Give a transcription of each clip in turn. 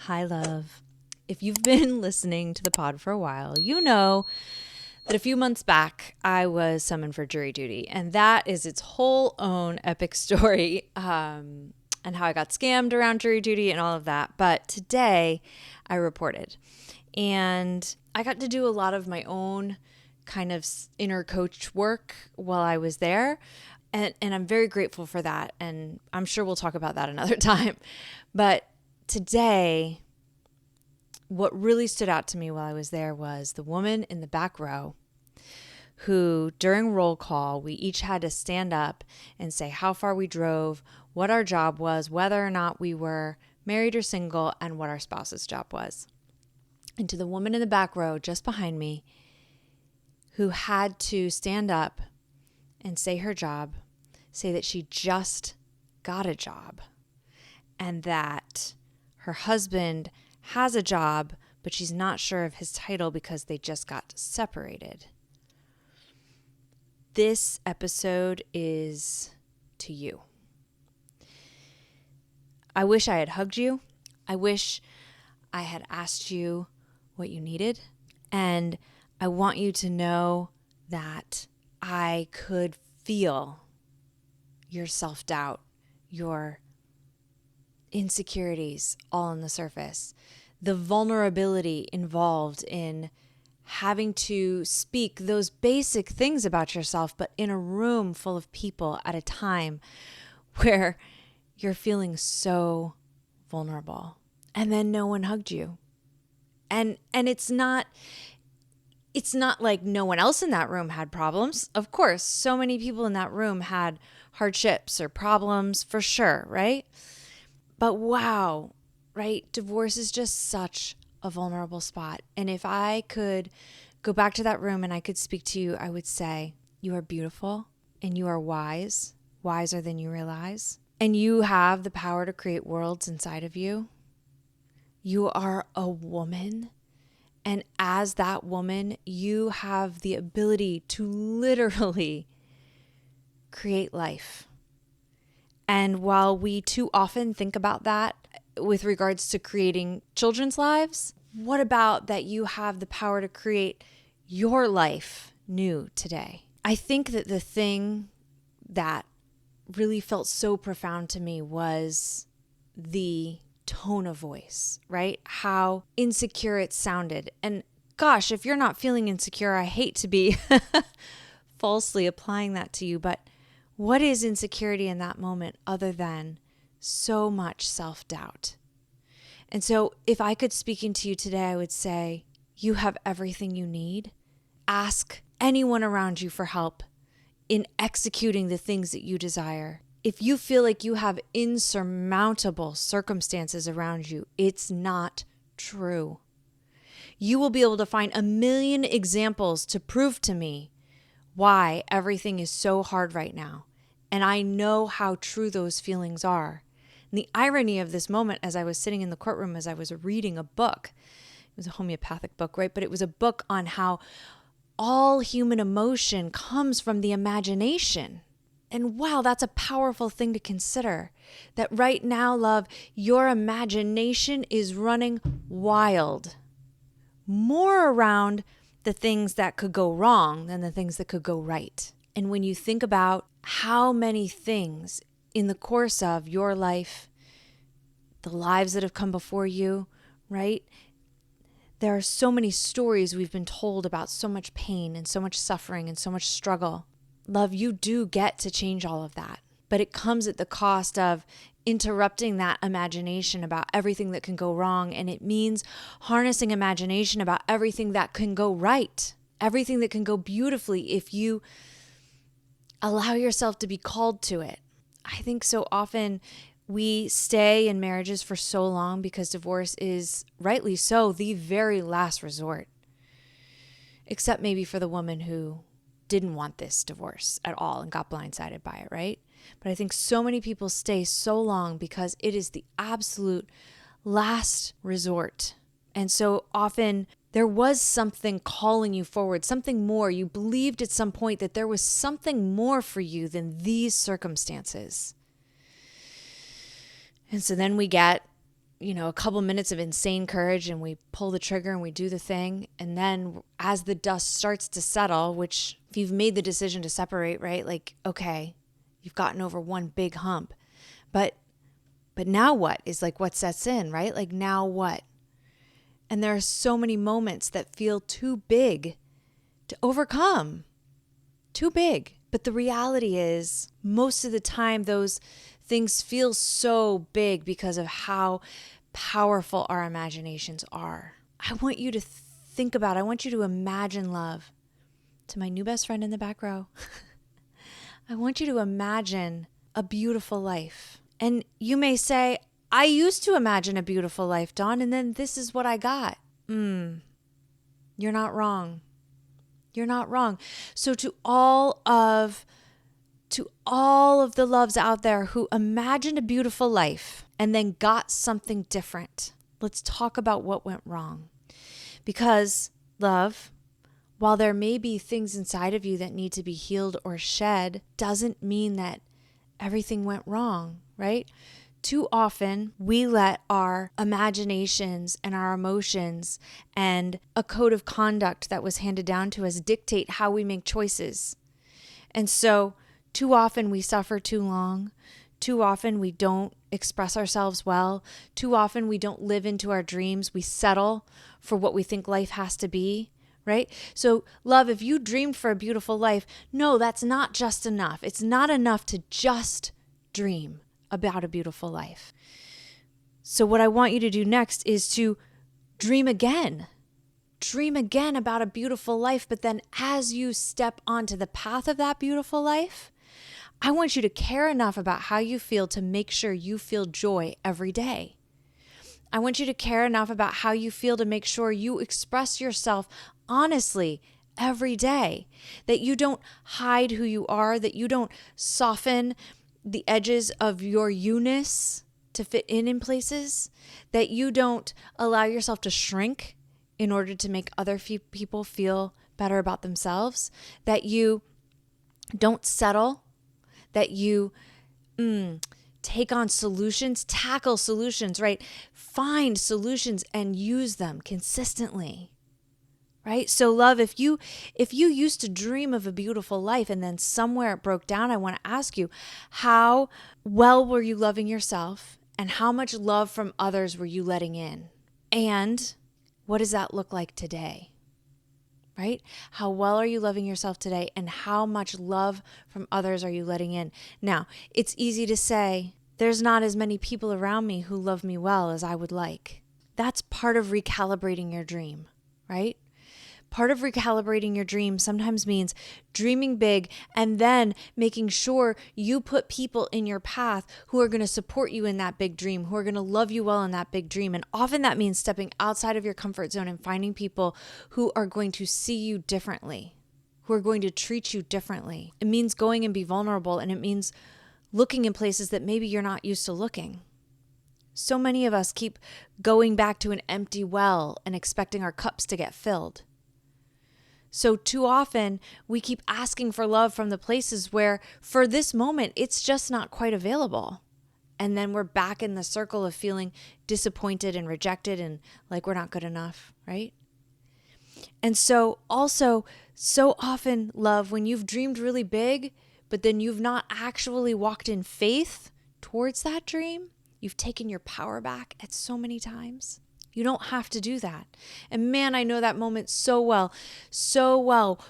Hi, love. If you've been listening to the pod for a while, you know that a few months back I was summoned for jury duty, and that is its whole own epic story, and how I got scammed around jury duty and all of that. But today I reported, and I got to do a lot of my own kind of inner coach work while I was there. And I'm very grateful for that. And I'm sure we'll talk about that another time. But today, what really stood out to me while I was there was the woman in the back row who, during roll call, we each had to stand up and say how far we drove, what our job was, whether or not we were married or single, and what our spouse's job was. And to the woman in the back row just behind me who had to stand up and say her job, say that she just got a job and that her husband has a job, but she's not sure of his title because they just got separated. This episode is to you. I wish I had hugged you. I wish I had asked you what you needed. And I want you to know that I could feel your self-doubt, your insecurities all on the surface, the vulnerability involved in having to speak those basic things about yourself, but in a room full of people at a time where you're feeling so vulnerable. And then no one hugged you. And it's not like no one else in that room had problems. Of course, so many people in that room had hardships or problems for sure, right? But wow, right? Divorce is just such a vulnerable spot. And if I could go back to that room and I could speak to you, I would say, you are beautiful and you are wise, wiser than you realize. And you have the power to create worlds inside of you. You are a woman. And as that woman, you have the ability to literally create life. And while we too often think about that with regards to creating children's lives, what about that you have the power to create your life new today? I think that the thing that really felt so profound to me was the tone of voice, right? How insecure it sounded. And gosh, if you're not feeling insecure, I hate to be falsely applying that to you, but what is insecurity in that moment other than so much self-doubt? And so if I could speak into you today, I would say, you have everything you need. Ask anyone around you for help in executing the things that you desire. If you feel like you have insurmountable circumstances around you, it's not true. You will be able to find a million examples to prove to me why everything is so hard right now. And I know how true those feelings are. And the irony of this moment, as I was sitting in the courtroom, as I was reading a book, it was a homeopathic book, right? But it was a book on how all human emotion comes from the imagination. And wow, that's a powerful thing to consider. That right now, love, your imagination is running wild. More around the things that could go wrong than the things that could go right. And when you think about how many things in the course of your life, the lives that have come before you, right? There are so many stories we've been told about so much pain and so much suffering and so much struggle. Love, you do get to change all of that, but it comes at the cost of interrupting that imagination about everything that can go wrong. And it means harnessing imagination about everything that can go right, everything that can go beautifully if you allow yourself to be called to it. I think so often we stay in marriages for so long because divorce is, rightly so, the very last resort. Except maybe for the woman who didn't want this divorce at all and got blindsided by it, right? But I think so many people stay so long because it is the absolute last resort. And so often there was something calling you forward, something more. You believed at some point that there was something more for you than these circumstances. And so then we get a couple minutes of insane courage and we pull the trigger and we do the thing. And then as the dust starts to settle, which if you've made the decision to separate, right? Like, okay, you've gotten over one big hump, but now what is like what sets in, right? Like now what? And there are so many moments that feel too big to overcome, too big. But the reality is most of the time those things feel so big because of how powerful our imaginations are. I want you to think about, I want you to imagine, love, to my new best friend in the back row. I want you to imagine a beautiful life. And you may say, I used to imagine a beautiful life, Dawn, and then this is what I got. You're not wrong. You're not wrong. So to all of the loves out there who imagined a beautiful life and then got something different, let's talk about what went wrong. Because, love, while there may be things inside of you that need to be healed or shed, doesn't mean that everything went wrong, right? Too often, we let our imaginations and our emotions and a code of conduct that was handed down to us dictate how we make choices. And so, too often we suffer too long. Too often we don't express ourselves well. Too often we don't live into our dreams. We settle for what we think life has to be, right? So, love, if you dreamed for a beautiful life, no, that's not just enough. It's not enough to just dream about a beautiful life. So what I want you to do next is to dream again. Dream again about a beautiful life, but then as you step onto the path of that beautiful life, I want you to care enough about how you feel to make sure you feel joy every day. I want you to care enough about how you feel to make sure you express yourself honestly every day, that you don't hide who you are, that you don't soften the edges of your you-ness to fit in places, that you don't allow yourself to shrink in order to make other people feel better about themselves, that you don't settle, that you take on solutions, tackle solutions, right? Find solutions and use them consistently. Right? So love, if you used to dream of a beautiful life and then somewhere it broke down, I want to ask you, how well were you loving yourself and how much love from others were you letting in? And what does that look like today? Right? How well are you loving yourself today and how much love from others are you letting in? Now, it's easy to say, there's not as many people around me who love me well as I would like. That's part of recalibrating your dream, right? Part of recalibrating your dream sometimes means dreaming big and then making sure you put people in your path who are going to support you in that big dream, who are going to love you well in that big dream. And often that means stepping outside of your comfort zone and finding people who are going to see you differently, who are going to treat you differently. It means going and be vulnerable, and it means looking in places that maybe you're not used to looking. So many of us keep going back to an empty well and expecting our cups to get filled. So too often we keep asking for love from the places where for this moment, it's just not quite available. And then we're back in the circle of feeling disappointed and rejected and like we're not good enough, right? And so also so often, love, when you've dreamed really big, but then you've not actually walked in faith towards that dream, you've taken your power back at so many times. You don't have to do that. And man, I know that moment so well,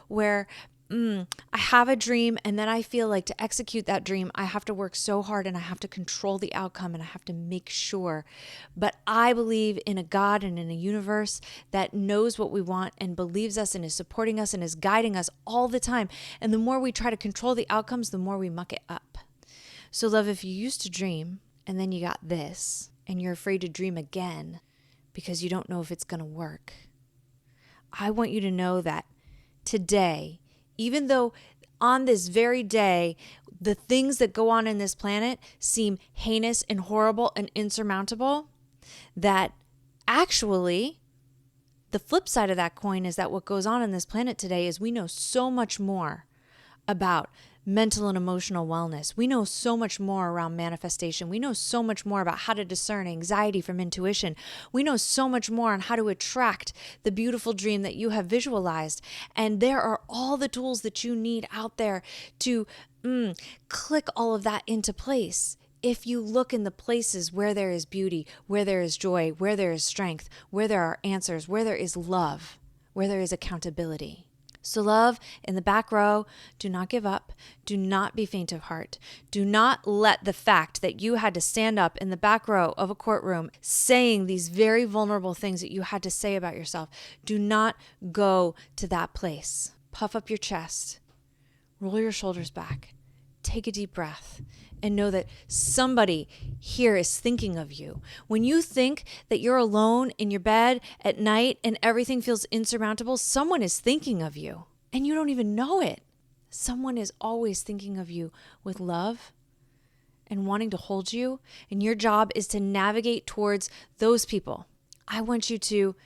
where I have a dream and then I feel like to execute that dream, I have to work so hard and I have to control the outcome and I have to make sure. But I believe in a God and in a universe that knows what we want and believes us and is supporting us and is guiding us all the time. And the more we try to control the outcomes, the more we muck it up. So love, if you used to dream and then you got this and you're afraid to dream again, because you don't know if it's going to work, I want you to know that today, even though on this very day, the things that go on in this planet seem heinous and horrible and insurmountable, that actually the flip side of that coin is that what goes on this planet today is we know so much more about mental and emotional wellness. We know so much more around manifestation. We know so much more about how to discern anxiety from intuition. We know so much more on how to attract the beautiful dream that you have visualized. And there are all the tools that you need out there to click all of that into place. If you look in the places where there is beauty, where there is joy, where there is strength, where there are answers, where there is love, where there is accountability. So love, in the back row, do not give up. Do not be faint of heart. Do not let the fact that you had to stand up in the back row of a courtroom saying these very vulnerable things that you had to say about yourself, do not go to that place. Puff up your chest. Roll your shoulders back. Take a deep breath. And know that somebody here is thinking of you. When you think that you're alone in your bed at night and everything feels insurmountable, someone is thinking of you and you don't even know it. Someone is always thinking of you with love and wanting to hold you. And your job is to navigate towards those people. I want you to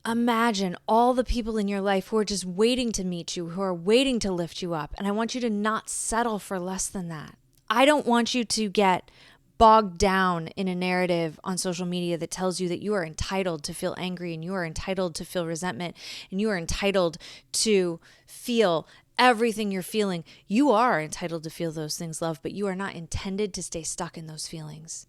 imagine all the people in your life who are just waiting to meet you, who are waiting to lift you up. And I want you to not settle for less than that. I don't want you to get bogged down in a narrative on social media that tells you that you are entitled to feel angry and you are entitled to feel resentment and you are entitled to feel everything you're feeling. You are entitled to feel those things, love, but you are not intended to stay stuck in those feelings.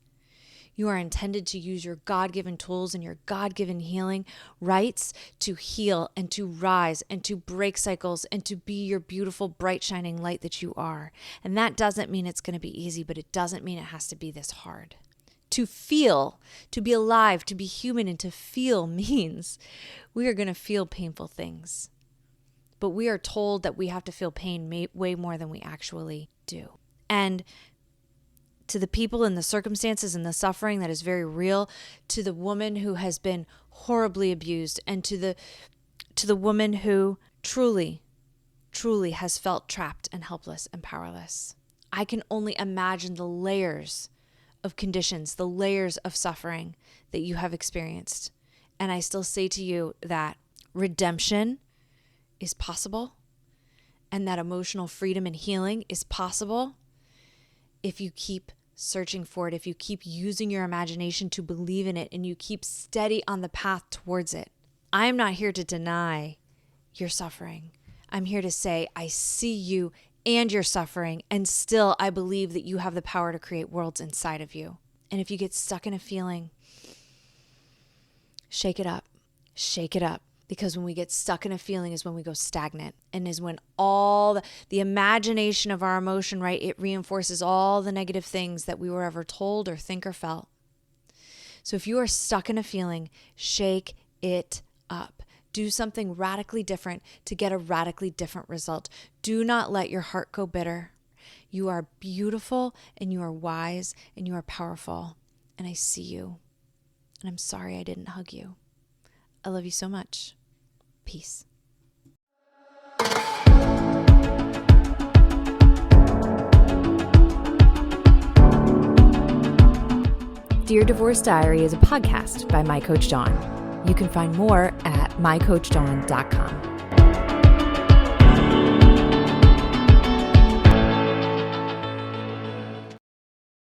You are intended to use your God-given tools and your God-given healing rights to heal and to rise and to break cycles and to be your beautiful, bright, shining light that you are. And that doesn't mean it's going to be easy, but it doesn't mean it has to be this hard. To feel, to be alive, to be human, and to feel means we are going to feel painful things. But we are told that we have to feel pain way more than we actually do. And to the people and the circumstances and the suffering that is very real, to the woman who has been horribly abused, and to the woman who truly has felt trapped and helpless and powerless. I can only imagine the layers of conditions, the layers of suffering that you have experienced. And I still say to you that redemption is possible and that emotional freedom and healing is possible if you keep searching for it, if you keep using your imagination to believe in it and you keep steady on the path towards it. I'm not here to deny your suffering. I'm here to say, I see you and your suffering, and still I believe that you have the power to create worlds inside of you. And if you get stuck in a feeling, shake it up. Shake it up. Because when we get stuck in a feeling is when we go stagnant, and is when all the imagination of our emotion, right, it reinforces all the negative things that we were ever told or think or felt. So if you are stuck in a feeling, shake it up. Do something radically different to get a radically different result. Do not let your heart go bitter. You are beautiful and you are wise and you are powerful. And I see you. And I'm sorry I didn't hug you. I love you so much. Peace. Dear Divorce Diary is a podcast by My Coach Dawn. You can find more at mycoachdawn.com.